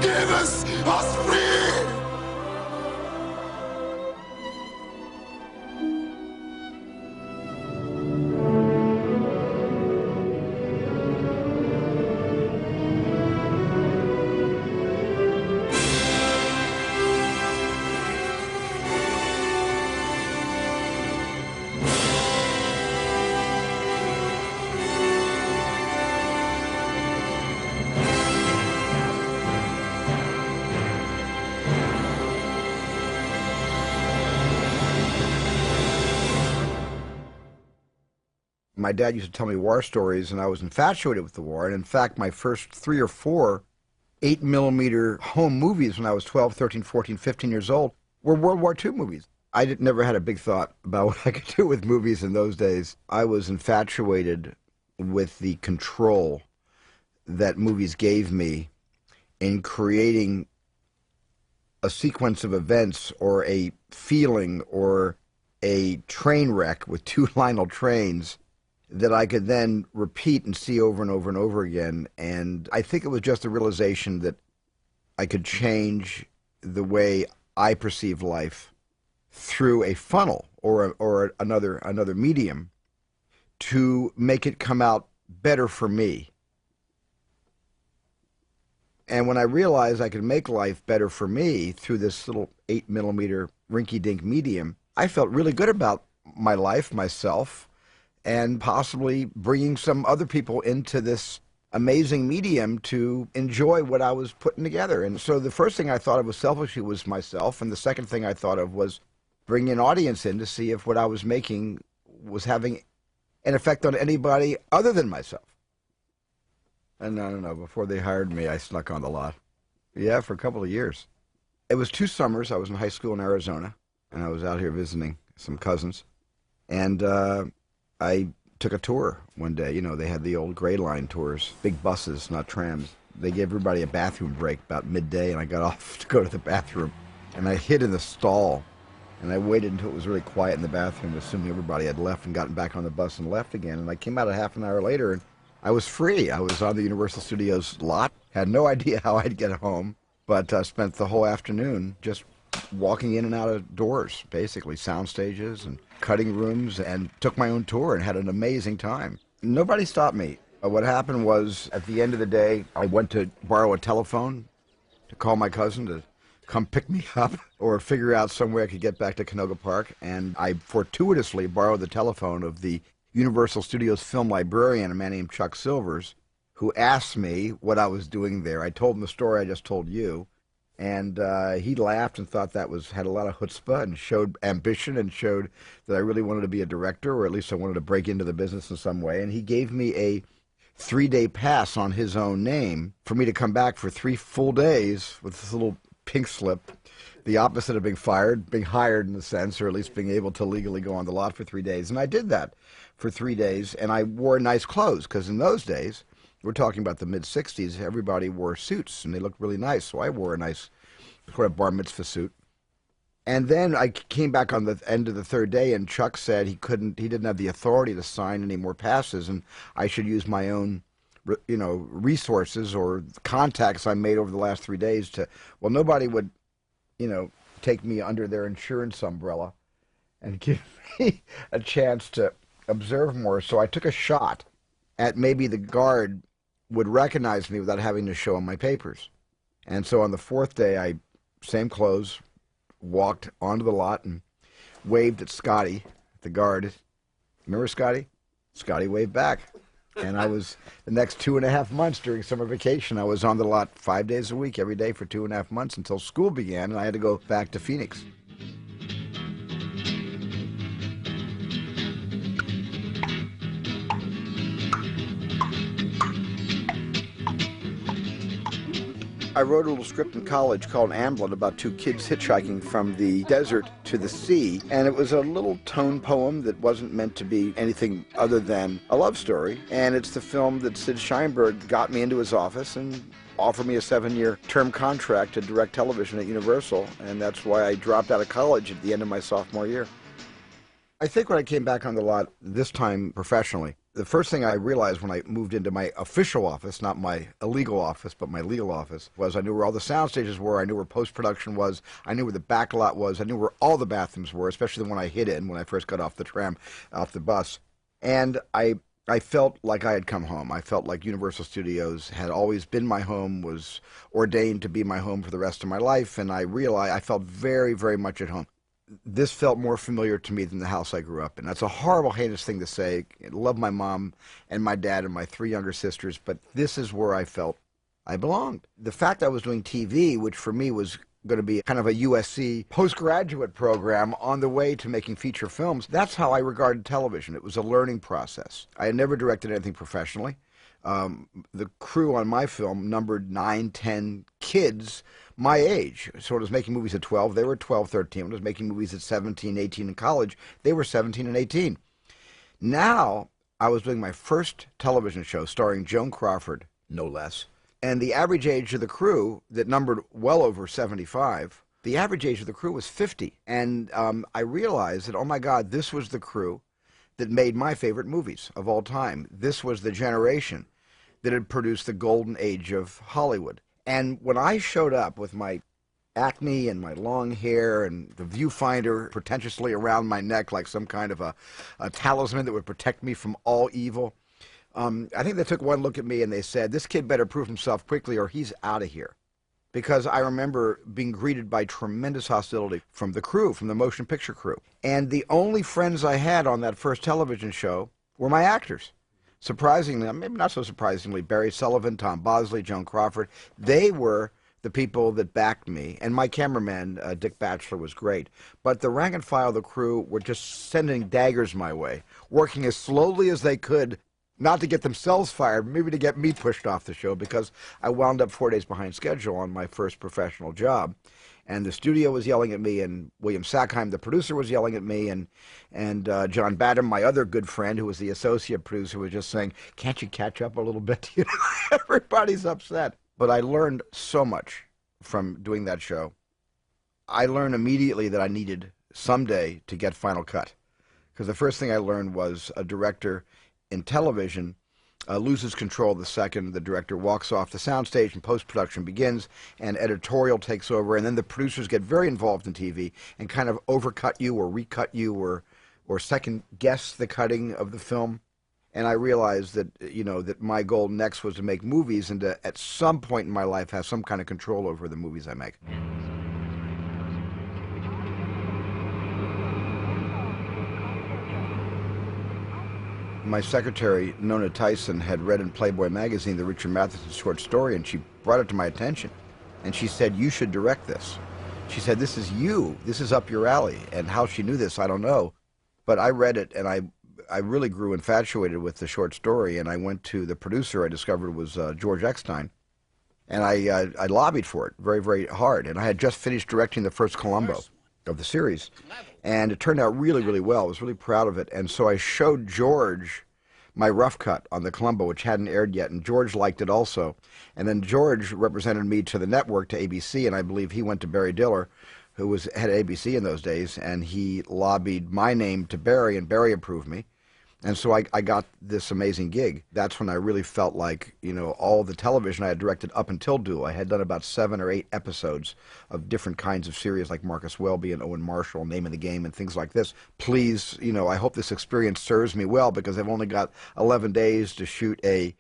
Give us free! My dad used to tell me war stories, and I was infatuated with the war. And in fact, my first 3 or 4 8 millimeter home movies when I was 12, 13, 14, 15 years old were World War II movies. Never had a big thought about what I could do with movies in those days. I was infatuated with the control that movies gave me in creating a sequence of events or a feeling or a train wreck with 2 Lionel trains that I could then repeat and see over and over and over again. And I think it was just the realization that I could change the way I perceive life through a funnel or another medium to make it come out better for me. And when I realized I could make life better for me through this little 8 millimeter rinky-dink medium, I felt really good about my life, myself, and possibly bringing some other people into this amazing medium to enjoy what I was putting together. And so the first thing I thought of was selfishly was myself, and the second thing I thought of was bringing an audience in to see if what I was making was having an effect on anybody other than myself. And I don't know, before they hired me, I snuck on the lot. Yeah, for a couple of years. It was 2 summers. I was in high school in Arizona, and I was out here visiting some cousins. And I took a tour one day. You know, they had the old Gray Line tours, big buses, not trams. They gave everybody a bathroom break about midday, and I got off to go to the bathroom. And I hid in the stall, and I waited until it was really quiet in the bathroom, assuming everybody had left and gotten back on the bus and left again. And I came out a half an hour later, and I was free. I was on the Universal Studios lot, had no idea how I'd get home, but spent the whole afternoon just walking in and out of doors, basically, sound stages and cutting rooms, and took my own tour and had an amazing time. Nobody stopped me. What happened was, at the end of the day, I went to borrow a telephone to call my cousin to come pick me up or figure out some way I could get back to Canoga Park, and I fortuitously borrowed the telephone of the Universal Studios film librarian, a man named Chuck Silvers, who asked me what I was doing there. I told him the story I just told you, and he laughed and thought that had a lot of chutzpah and showed ambition and showed that I really wanted to be a director, or at least I wanted to break into the business in some way. And he gave me a 3-day pass on his own name for me to come back for 3 full days with this little pink slip, the opposite of being fired, being hired in a sense, or at least being able to legally go on the lot for 3 days. And I did that for 3 days, and I wore nice clothes, because in those days, we're talking about the mid-'60s, everybody wore suits, and they looked really nice. So I wore a nice sort of bar mitzvah suit. And then I came back on the end of the 3rd day, and Chuck said he didn't have the authority to sign any more passes, and I should use my own, resources or contacts I made over the last 3 days well, nobody would, take me under their insurance umbrella and give me a chance to observe more. So I took a shot at maybe the guard would recognize me without having to show him my papers. And so on the 4th day, same clothes, walked onto the lot and waved at Scotty, the guard. Remember Scotty? Scotty waved back. And I was, the next 2.5 months during summer vacation, I was on the lot 5 days a week, every day for 2.5 months until school began, and I had to go back to Phoenix. I wrote a little script in college called Amblin about 2 kids hitchhiking from the desert to the sea, and it was a little tone poem that wasn't meant to be anything other than a love story. And it's the film that Sid Sheinberg got me into his office and offered me a 7-year term contract to direct television at Universal, and that's why I dropped out of college at the end of my sophomore year. I think when I came back on the lot, this time professionally, The first thing I realized when I moved into my official office, not my illegal office, but my legal office, was I knew where all the sound stages were, I knew where post-production was, I knew where the back lot was, I knew where all the bathrooms were, especially the one I hid in when I first got off the tram, off the bus. And I felt like I had come home. I felt like Universal Studios had always been my home, was ordained to be my home for the rest of my life, and I realized I felt very, very much at home. This felt more familiar to me than the house I grew up in. That's a horrible, heinous thing to say. I love my mom and my dad and my three younger sisters, but this is where I felt I belonged. The fact I was doing TV, which for me was going to be kind of a USC postgraduate program on the way to making feature films, that's how I regarded television. It was a learning process. I had never directed anything professionally. The crew on my film numbered 9, 10 kids my age. So when I was making movies at 12, they were 12, 13. When I was making movies at 17, 18 in college, they were 17 and 18. Now, I was doing my first television show starring Joan Crawford, no less. And the average age of the crew that numbered well over 75, the average age of the crew was 50. And I realized that, oh my God, this was the crew that made my favorite movies of all time. This was the generation that had produced the golden age of Hollywood. And when I showed up with my acne and my long hair and the viewfinder pretentiously around my neck like some kind of a talisman that would protect me from all evil, I think they took one look at me and they said, this kid better prove himself quickly or he's out of here. Because I remember being greeted by tremendous hostility from the crew, from the motion picture crew. And the only friends I had on that first television show were my actors. Surprisingly, maybe not so surprisingly, Barry Sullivan, Tom Bosley, Joan Crawford, they were the people that backed me. And my cameraman, Dick Batchelor, was great. But the rank and file of the crew were just sending daggers my way, working as slowly as they could, not to get themselves fired, maybe to get me pushed off the show, because I wound up 4 days behind schedule on my first professional job. And the studio was yelling at me, and William Sackheim, the producer, was yelling at me, and John Badham, my other good friend, who was the associate producer, was just saying, can't you catch up a little bit? You know, everybody's upset. But I learned so much from doing that show. I learned immediately that I needed someday to get Final Cut, because the first thing I learned was a director in television loses control the second the director walks off the soundstage and post-production begins and editorial takes over, and then the producers get very involved in TV and kind of overcut you or recut you or second guess the cutting of the film. And I realized that, you know, that my goal next was to make movies and to, at some point in my life, have some kind of control over the movies I make. My secretary, Nona Tyson, had read in Playboy magazine the Richard Matheson short story, and she brought it to my attention. And she said, you should direct this. She said, this is you. This is up your alley. And how she knew this, I don't know. But I read it, and I really grew infatuated with the short story, and I went to the producer I discovered was George Eckstein, and I lobbied for it very, very hard. And I had just finished directing the first Columbo of the series, and it turned out really, really well. I was really proud of it. And so I showed George my rough cut on the Columbo, which hadn't aired yet, and George liked it also. And then George represented me to the network, to ABC, and I believe he went to Barry Diller, who was head of ABC in those days, and he lobbied my name to Barry, and Barry approved me. And so I got this amazing gig. That's when I really felt like, you know, all the television I had directed up until Duel, I had done about 7 or 8 episodes of different kinds of series like Marcus Welby and Owen Marshall, Name of the Game, and things like this. Please, you know, I hope this experience serves me well, because I've only got 11 days to shoot a